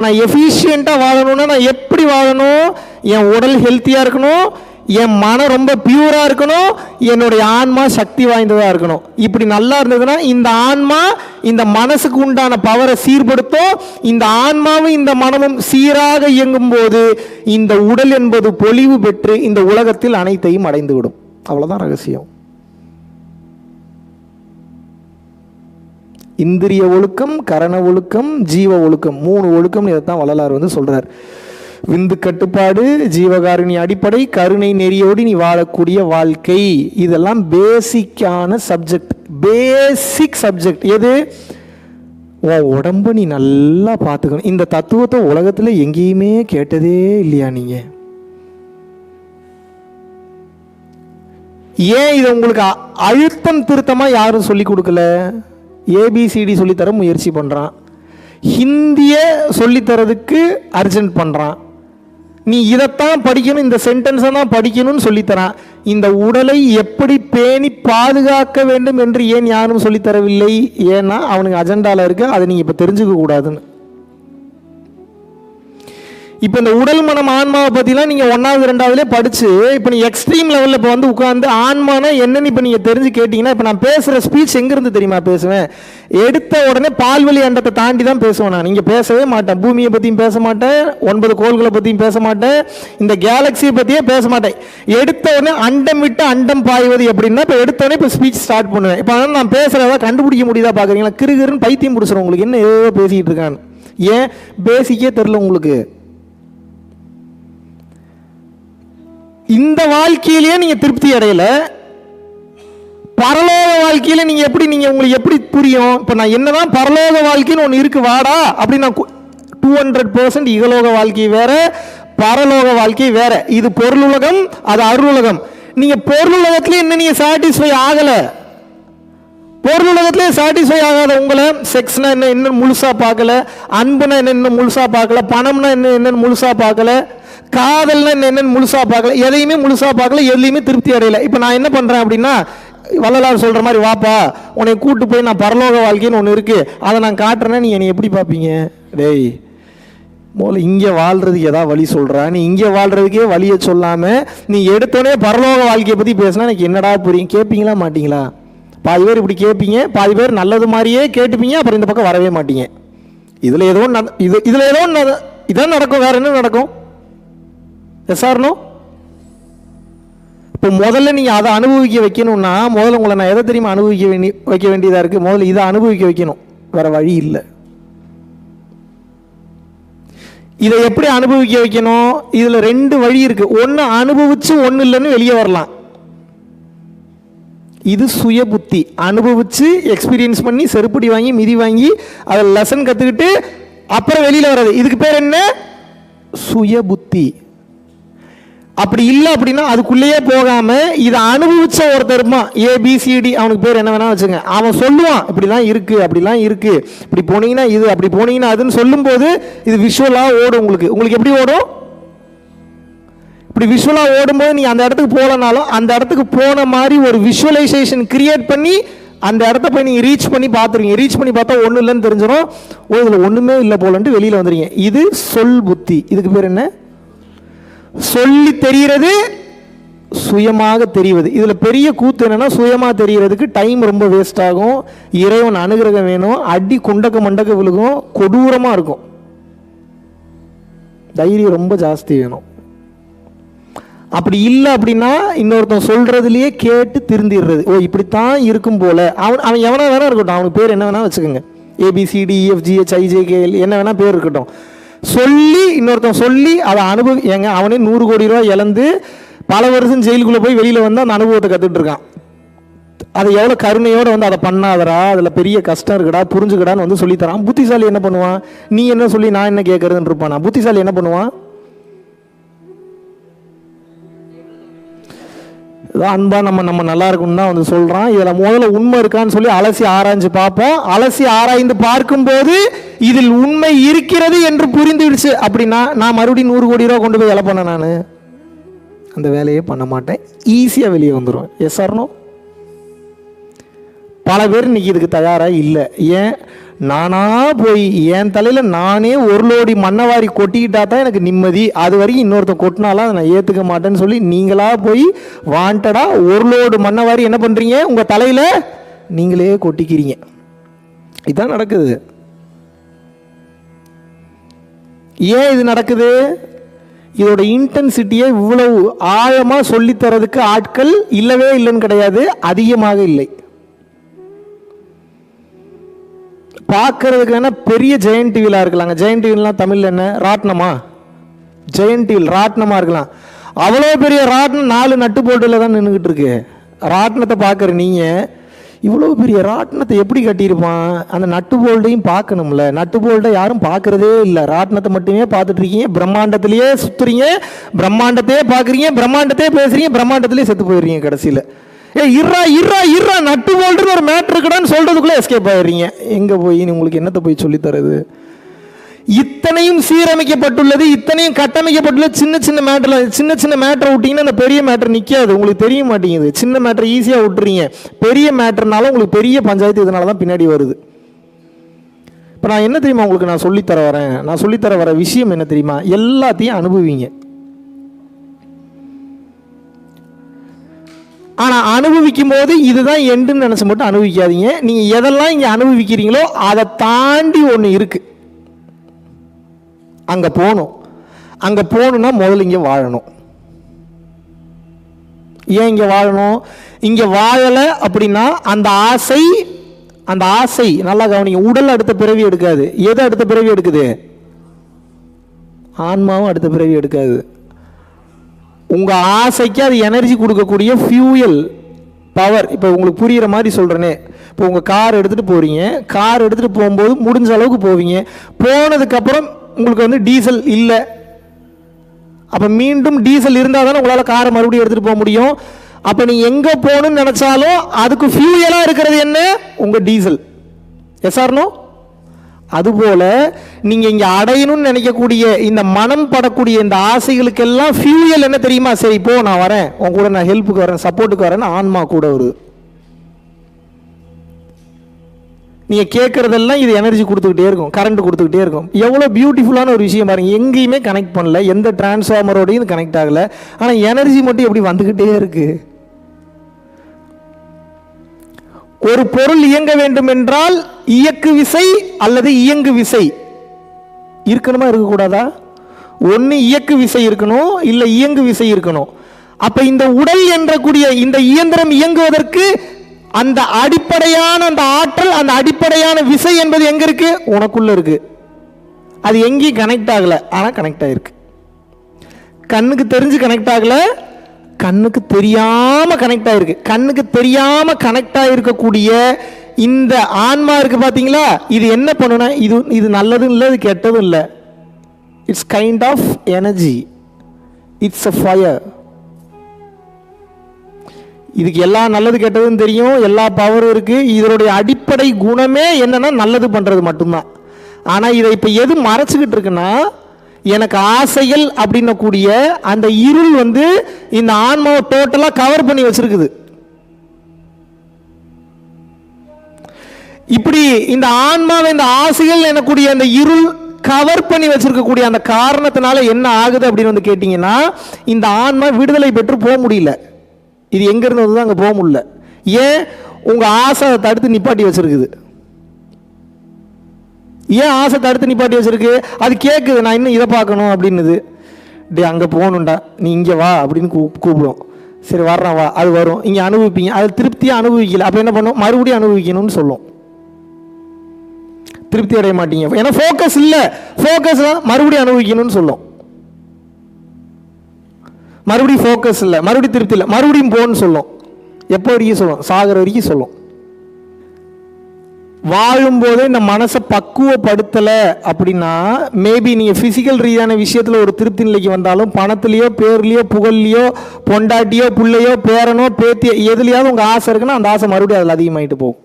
நான் எஃபிஷியண்ட்டாக வாழணும்னா நான் எப்படி வாழணும்? என் உடல் ஹெல்த்தியாக இருக்கணும், என் மனம் ரொம்ப பியூராக இருக்கணும், என்னுடைய ஆன்மா சக்தி வாய்ந்ததாக இருக்கணும். இப்படி நல்லா இருந்ததுன்னா இந்த ஆன்மா இந்த மனசுக்கு உண்டான பவரை சீர்படுத்தும். இந்த ஆன்மாவும் இந்த மனமும் சீராக இயங்கும் போது இந்த உடல் என்பது பொலிவு பெற்று இந்த உலகத்தில் அனைத்தையும் அடைந்து விடும். அவ்வளோதான் ரகசியம். இந்திரிய ஒழுக்கம், கரண ஒழுக்கம், ஜீவ ஒழுக்கம், 3 ஒழுக்கம். இதைத்தான் வள்ளலார் சொல்றார். விந்து கட்டுப்பாடு, ஜீவகாருணி அடிப்படை, கருணை நெறியோடு நீ வாழக்கூடிய வாழ்க்கை. இதெல்லாம் பேசிக்கான சப்ஜெக்ட், பேசிக் சப்ஜெக்ட். எது? உன் உடம்பு நீ நல்லா பார்த்துக்கணும். இந்த தத்துவத்தை உலகத்தில் எங்கேயுமே கேட்டதே இல்லையா நீங்க? ஏன் இதை உங்களுக்கு அழுத்தம் திருத்தமாக யாரும் சொல்லி கொடுக்கல? ஏபிசிடி சொல்லித்தர முயற்சி பண்ணுறான், ஹிந்திய சொல்லித்தரதுக்கு அர்ஜென்ட் பண்ணுறான். நீ இதைத்தான் படிக்கணும், இந்த சென்டென்ஸை தான் படிக்கணும்னு சொல்லித்தரான். இந்த உடலை எப்படி பேணி பாதுகாக்க வேண்டும் என்று ஏன் யாரும் சொல்லித்தரவில்லை? ஏன்னா அவனுக்கு அஜெண்டாவில் இருக்கு, அதை நீங்கள் இப்போ தெரிஞ்சுக்க கூடாதுன்னு. இப்போ இந்த உடல் மனம் ஆன்மாவை பற்றிலாம் நீங்கள் 1வது 2வதுலேயே படித்து இப்போ நீ எக்ஸ்ட்ரீம் லெவலில் இப்போ உட்காந்து ஆன்மானா என்னன்னு இப்போ நீங்கள் தெரிஞ்சு கேட்டிங்கன்னா, இப்போ நான் பேசுகிற ஸ்பீச் எங்கேருந்து தெரியுமா பேசுவேன்? எடுத்த உடனே பால்வெளி அண்டத்தை தாண்டி தான் பேசுவேன். நான் நீங்கள் பேசவே மாட்டேன். பூமியை பற்றியும் பேச மாட்டேன், 9 கோள்களை பற்றியும் பேச மாட்டேன், இந்த கேலக்சியை பற்றியே பேச மாட்டேன். எடுத்த உடனே அண்டம் விட்டு அண்டம் பாய்வது எப்படின்னா, இப்போ எடுத்த உடனே இப்போ ஸ்பீச் ஸ்டார்ட் பண்ணுவேன். இப்போ அதனால் நான் பேசுகிறத கண்டுபிடிக்க முடியுதா பார்க்குறீங்களா? கிருகிருன்னு பைத்தியம் பிடிச்சிடும் உங்களுக்கு. என்ன ஏதோ பேசிக்கிட்டு இருக்கான்னு. ஏன் பேசிக்கே தெரில உங்களுக்கு. இந்த வாழ்க்கையிலேயே நீங்க திருப்தி அடையல, பரலோக வாழ்க்கையில நீங்க எப்படி உங்களுக்கு எப்படி புரியும்? இப்ப நான் என்னதான் பரலோக வாழ்க்கைன்னு ஒன்று இருக்கு வாடா அப்படின்னா 200% இகலோக வாழ்க்கை வேற, பரலோக வாழ்க்கை வேற. இது பொருளுலகம், அது அருளுலகம். நீங்க பொருளுலகத்திலே இன்னும் நீங்க சாட்டிஸ்ஃபை ஆகல. பொருளுலகத்திலே சாட்டிஸ்ஃபை ஆகாத உங்களை செக்ஸ்னா என்ன முழுசா பார்க்கல, அன்புனா என்ன முழுசா பார்க்கல, பணம்னா என்ன முழுசா பார்க்கல, காதல்னா என்னன்னு முழுசா பார்க்கல, எதையுமே முழுசா பார்க்கல, எதுலையுமே திருப்தி அடையல. இப்போ நான் என்ன பண்றேன் அப்படின்னா, வள்ளலார் சொல்ற மாதிரி வாப்பா உன்னை கூட்டு போய் நான் பரலோக வாழ்க்கைன்னு ஒன்று இருக்கு அதை நான் காட்டுறேன்னா நீ என்னை எப்படி பார்ப்பீங்க? டேய் முதல்ல இங்கே வாழ்றதுக்கு ஏதாவது வழி சொல்கிறா? நீ இங்கே வாழ்றதுக்கே வழியை சொல்லாமல் நீ எடுத்தோடனே பரலோக வாழ்க்கையை பற்றி பேசினா எனக்கு என்னடா புரியும்? கேட்பீங்களா மாட்டீங்களா? பாதி பேர் இப்படி கேட்பீங்க, பாதி பேர் நல்லது மாதிரியே கேட்டுப்பீங்க, அப்புறம் இந்த பக்கம் வரவே மாட்டீங்க. இதில் ஏதோ இதில் ஏதோ இதான் நடக்கும். வேற என்ன நடக்கும்? எஸ்ஆர்னோ? இப்போ முதல்ல நீங்கள் அதை அனுபவிக்க வைக்கணும்னா முதல்ல உங்களை நான் எதை தெரியுமா வைக்க வேண்டியதாக இருக்குது? முதல்ல இதை அனுபவிக்க வைக்கணும், வேற வழி இல்லை. இதை எப்படி அனுபவிக்க வைக்கணும்? இதில் 2 வழி இருக்கு. ஒன்று அனுபவிச்சு ஒன்று இல்லைன்னு வெளியே வரலாம். இது சுய புத்தி. அனுபவிச்சு எக்ஸ்பீரியன்ஸ் பண்ணி செருப்படி வாங்கி மிதி வாங்கி அதில் லெசன் கற்றுக்கிட்டு அப்புறம் வெளியில் வர்றது, இதுக்கு பேர் என்ன? சுய புத்தி. அப்படி இல்லை அப்படின்னா அதுக்குள்ளேயே போகாம இதை அனுபவிச்ச ஒருத்தர் இருப்பான், ஏபிசிடி, அவனுக்கு பேர் என்ன வேணா வச்சுங்க. அவன் சொல்லுவான் இப்படிலாம் இருக்கு, அப்படிலாம் இருக்கு, இப்படி போனீங்கன்னா இது, அப்படி போனீங்கன்னா அதுன்னு சொல்லும் போது இது விஷுவலா ஓடும். உங்களுக்கு எப்படி ஓடும்? இப்படி விஷுவலா ஓடும்போது நீ அந்த இடத்துக்கு போகலனாலும் அந்த இடத்துக்கு போன மாதிரி ஒரு விஷுவலைசேஷன் கிரியேட் பண்ணி அந்த இடத்த போய் நீங்க ரீச் பண்ணி பார்த்துருவீங்க. ரீச் பண்ணி பார்த்தா ஒன்றும் இல்லைன்னு தெரிஞ்சிடும். இதில் ஒன்றுமே இல்லை போலன்ட்டு வெளியில் வந்துடுங்க. இது சொல் புத்தி. இதுக்கு பேர் என்ன? சொல்லி தெரிகிறது, சுயமாக தெரிவது. இதுல பெரிய கூத்து என்னன்னா, சுயமா தெரிகிறதுக்கு டைம் ரொம்ப வேஸ்ட் ஆகும், இறைவன் அனுகிரகம் வேணும், அடி குண்டக்க மண்டக்க விழுகும், கொடூரமா இருக்கும், தைரியம் ரொம்ப ஜாஸ்தி வேணும். அப்படி இல்லை அப்படின்னா இன்னொருத்தன் சொல்றதுலயே கேட்டு திருந்திடுறது. ஓ இப்படித்தான் இருக்கும் போல. அவன் எவனா வேணா இருக்கட்டும், அவனுக்கு பேர் என்ன வேணா வச்சுக்கோங்க, ABCDEFGHIJKL என்ன வேணா பேர் இருக்கட்டும். சொல்லி இன்னொருத்தன் சொல்லி அதை ஏங்க அவனே 100 கோடி ரூபாய் இழந்து பல வருஷம் ஜெயிலுக்குள்ள போய் வெளியில வந்து அந்த அனுபவத்தை கத்துட்டு இருக்கான். அதை எவ்வளவு கருணையோட அதை பண்ணாதரா, அதுல பெரிய கஷ்டம் இருக்குடா, புரிஞ்சுக்கடான்னு சொல்லித்தரான். புத்திசாலி என்ன பண்ணுவான்? நீ என்ன சொல்லி நான் என்ன கேட்கறதுன்னு இருப்பானா? புத்திசாலி என்ன பண்ணுவான்? அன்பா நம்ம நல்லா இருக்குன்னு தான் சொல்றான். இதுல முதல்ல உண்மை இருக்கான்னு சொல்லி அலசி ஆராய்ஞ்சு பார்ப்போம். அலசி ஆராய்ந்து பார்க்கும் போது இதில் உண்மை இருக்கிறது என்று புரிந்துடுச்சு அப்படின்னா நான் மறுபடியும் 100 கோடி ரூபா கொண்டு போய் வேலை பண்ண, நான் அந்த வேலையே பண்ண மாட்டேன், ஈஸியா வெளியே வந்துடுவேன். Yes or no? பல பேர் இன்னைக்கு இதுக்கு தயாரா இல்லை. ஏன்? நானாக போய் என் தலையில் நானே ஒரு லோடி மண்ணவாரி கொட்டிக்கிட்டா தான் எனக்கு நிம்மதி, அது வரைக்கும் இன்னொருத்தன் கொட்டினாலும் அதை நான் ஏற்றுக்க மாட்டேன்னு சொல்லி நீங்களாக போய் வாண்டடாக ஒரு லோடு மண்ணவாரி என்ன பண்ணுறீங்க, உங்கள் தலையில் நீங்களே கொட்டிக்கிறீங்க. இதுதான் நடக்குது. ஏன் இது நடக்குது? இதோட இன்டென்சிட்டியை இவ்வளவு ஆழமாக சொல்லித்தரதுக்கு ஆட்கள் இல்லவே இல்லைன்னு கிடையாது, அதிகமாக இல்லை. பார்க்கறதுக்கு என்ன பெரிய ஜெயண்ட் டிவிலாக இருக்கலாங்க. ஜெயண்ட் டிவிலாம் தமிழில் என்ன, ராட்னமா? ஜெயண்ட் டிவில் ராட்னமாக இருக்கலாம். அவ்வளோ பெரிய ராட்னம் 4 நட்டு போல்ட்டில் தான் நின்றுக்கிட்டு இருக்கு. ராட்னத்தை பார்க்குற நீங்கள் இவ்வளோ பெரிய ராட்னத்தை எப்படி கட்டியிருப்பான்? அந்த நட்டு போல்ட்டையும் பார்க்கணும்ல. நட்டு போல்ட்டை யாரும் பார்க்குறதே இல்லை, ராட்னத்தை மட்டுமே பார்த்துட்டு இருக்கீங்க. பிரம்மாண்டத்திலேயே சுற்றுறீங்க, பிரம்மாண்டத்தையே பார்க்குறீங்க, பிரம்மாண்டத்தையே பேசுகிறீங்க, பிரம்மாண்டத்திலேயே செத்து போயிடுறீங்க கடைசியில். இருறா இருறா இருறா நட்டு போல்ட்டுன்னு ஒரு மேட்ரு இருக்குடான்னு சொல்கிறதுக்குள்ளே எஸ்கேப் ஆகிடுறீங்க. எங்கே போய் உங்களுக்கு என்னத்தை போய் சொல்லித்தரது? இத்தனையும் சீரமைக்கப்பட்டுள்ளது, இத்தனையும் கட்டமைக்கப்பட்டுள்ளது. சின்ன சின்ன மேட்டரை விட்டீங்கன்னா அந்த பெரிய மேட்டர் நிற்காது, உங்களுக்கு தெரிய மாட்டேங்குது. சின்ன மேட்டரை ஈஸியாக விட்டுறீங்க, பெரிய மேட்டர்னால உங்களுக்கு பெரிய பஞ்சாயத்து இதனால தான் பின்னாடி வருது. இப்போ நான் என்ன தெரியுமா உங்களுக்கு நான் சொல்லித்தர வர விஷயம் என்ன தெரியுமா? எல்லாத்தையும் அனுபவிங்க. ஆனால் அனுபவிக்கும் போது இதுதான் எண்டுன்னு நினச்சி மட்டும் அனுபவிக்காதீங்க. நீங்கள் எதெல்லாம் இங்கே அனுபவிக்கிறீங்களோ அதை தாண்டி ஒன்று இருக்குது, அங்கே போகணும். அங்கே போகணுன்னா முதல்ல இங்கே வாழணும். ஏன் இங்கே வாழணும்? இங்கே வாழலை அப்படின்னா அந்த ஆசை நல்லா கவனிங்க, உடல் அடுத்த பிறவி எடுக்காது. எது அடுத்த பிறவி எடுக்குது? ஆன்மாவும் அடுத்த பிறவி எடுக்காது. உங்கள் ஆசைக்கு அது எனர்ஜி கொடுக்கக்கூடிய ஃபியூயல் பவர். இப்போ உங்களுக்கு புரிகிற மாதிரி சொல்கிறேனே, இப்போ உங்கள் கார் எடுத்துகிட்டு போகிறீங்க, கார் எடுத்துகிட்டு போகும்போது முடிஞ்ச அளவுக்கு போவீங்க. போனதுக்கப்புறம் உங்களுக்கு வந்து டீசல் இல்லை, அப்போ மீண்டும் டீசல் இருந்தால் தானே உங்களால் காரை மறுபடியும் எடுத்துகிட்டு போக முடியும். அப்போ நீங்கள் எங்கே போகணுன்னு நினச்சாலும் அதுக்கு ஃபியூயலாக இருக்கிறது என்ன? உங்கள் டீசல். S or no? அதுபோல் நீங்கள் இங்கே அடையணும்னு நினைக்கக்கூடிய இந்த மனம் படக்கூடிய இந்த ஆசைகளுக்கெல்லாம் ஃபியூயல் என்ன தெரியுமா? சரி இப்போ நான் வரேன், உன் கூட நான் ஹெல்ப்புக்கு வரேன், சப்போர்ட்டுக்கு வரேன்னு ஆன்மா கூட வருது. நீங்கள் கேட்குறதெல்லாம் இது எனர்ஜி கொடுத்துக்கிட்டே இருக்கும், கரண்ட் கொடுத்துக்கிட்டே இருக்கும். எவ்வளோ பியூட்டிஃபுல்லான ஒரு விஷயம் பாருங்கள். எங்கேயுமே கனெக்ட் பண்ணல, எந்த டிரான்ஸ்ஃபார்மரோடையும் கனெக்ட் ஆகலை, ஆனால் எனர்ஜி மட்டும் எப்படி வந்துக்கிட்டே இருக்குது. ஒரு பொருள் இயங்க வேண்டும் என்றால் இயக்கு விசை அல்லது இயங்கு விசை இருக்கணுமா இருக்கக்கூடாதா? ஒன்று இயக்கு விசை இருக்கணும், இல்லை இயங்கு விசை இருக்கணும். அப்போ இந்த உடல் என்றக்கூடிய இந்த இயந்திரம் இயங்குவதற்கு அந்த அடிப்படையான அந்த ஆற்றல், அந்த அடிப்படையான விசை என்பது எங்க இருக்கு? உனக்குள்ள இருக்கு. அது எங்கேயும் கனெக்ட் ஆகல, ஆனால் கனெக்ட் ஆயிருக்கு. கண்ணுக்கு தெரிஞ்சு கனெக்ட் ஆகல, கண்ணுக்கு தெரியாம கனெக்ட் ஆயிருக்கு. கண்ணுக்கு தெரியாம கனெக்ட் ஆயிருக்கக்கூடிய இந்த ஆன்மா இருக்கு பாத்தீங்களா? இது என்ன பண்ணுனா, இது நல்லதும் இல்லை, இது கெட்டதும் இல்லை. It's kind of energy, it's a fire. இதுக்கு எல்லா நல்லது கெட்டதுன்னு தெரியும், எல்லா பவரும் இருக்கு. இதனுடைய அடிப்படை குணமே என்னன்னா நல்லது பண்றது மட்டும்தான். ஆனா இதை இப்ப எது மறைச்சுக்கிட்டு இருக்குன்னா, எனக்கு ஆசைகள் அப்படின்ன கூடிய அந்த இருள் வந்து இந்த ஆன்மாவை டோட்டலா கவர் பண்ணி வச்சிருக்குது. இப்படி இந்த ஆன்மாவை இந்த ஆசைகள் எனக்கூடிய அந்த இருள் கவர் பண்ணி வச்சிருக்கக்கூடிய அந்த காரணத்தினால என்ன ஆகுது அப்படின்னு வந்து கேட்டீங்கன்னா, இந்த ஆன்மா விடுதலை பெற்று போக முடியல. இது எங்க இருந்து வந்து அங்க போக முடியல. ஏன்? உங்க ஆசை தடுத்து நிப்பாட்டி வச்சிருக்குது. ஏன் ஆசை தடுத்து நிப்பாட்டி வச்சிருக்கு? அது கேட்குது, நான் இன்னும் இதை பார்க்கணும் அப்படின்னுது. டே அங்கே போகணுண்டா, நீ இங்கே வா அப்படின்னு கூப்பிடும். சரி வர்றான் வா, அது வரும், இங்கே அனுபவிப்பீங்க. அது திருப்தியாக அனுபவிக்கல, அப்போ என்ன பண்ணும்? மறுபடியும் அனுபவிக்கணும்னு சொல்லும். திருப்தி அடைய மாட்டீங்க, ஏன்னா ஃபோக்கஸ் இல்லை. ஃபோக்கஸ் மறுபடியும் அனுபவிக்கணும்னு சொல்லும். மறுபடியும் ஃபோக்கஸ் இல்லை, மறுபடியும் திருப்தி இல்லை, மறுபடியும் போன்னு சொல்லும். எப்போ வரைக்கும் சொல்லும்? சாகிற வரைக்கும் சொல்லும். வாழும்போதே இந்த மனசை பக்குவப்படுத்தலை அப்படின்னா, மேபி நீங்கள் ஃபிசிக்கல் ரீதியான விஷயத்தில் ஒரு திருப்தி நிலைக்கு வந்தாலும், பணத்துலையோ பேர்லையோ புகழ்லையோ பொண்டாட்டியோ பிள்ளையோ பேரனோ பேத்தியோ எதுலையாவது உங்கள் ஆசை இருக்குன்னா அந்த ஆசை மறுபடியும் அதில் அதிகமாகிட்டு போகும்.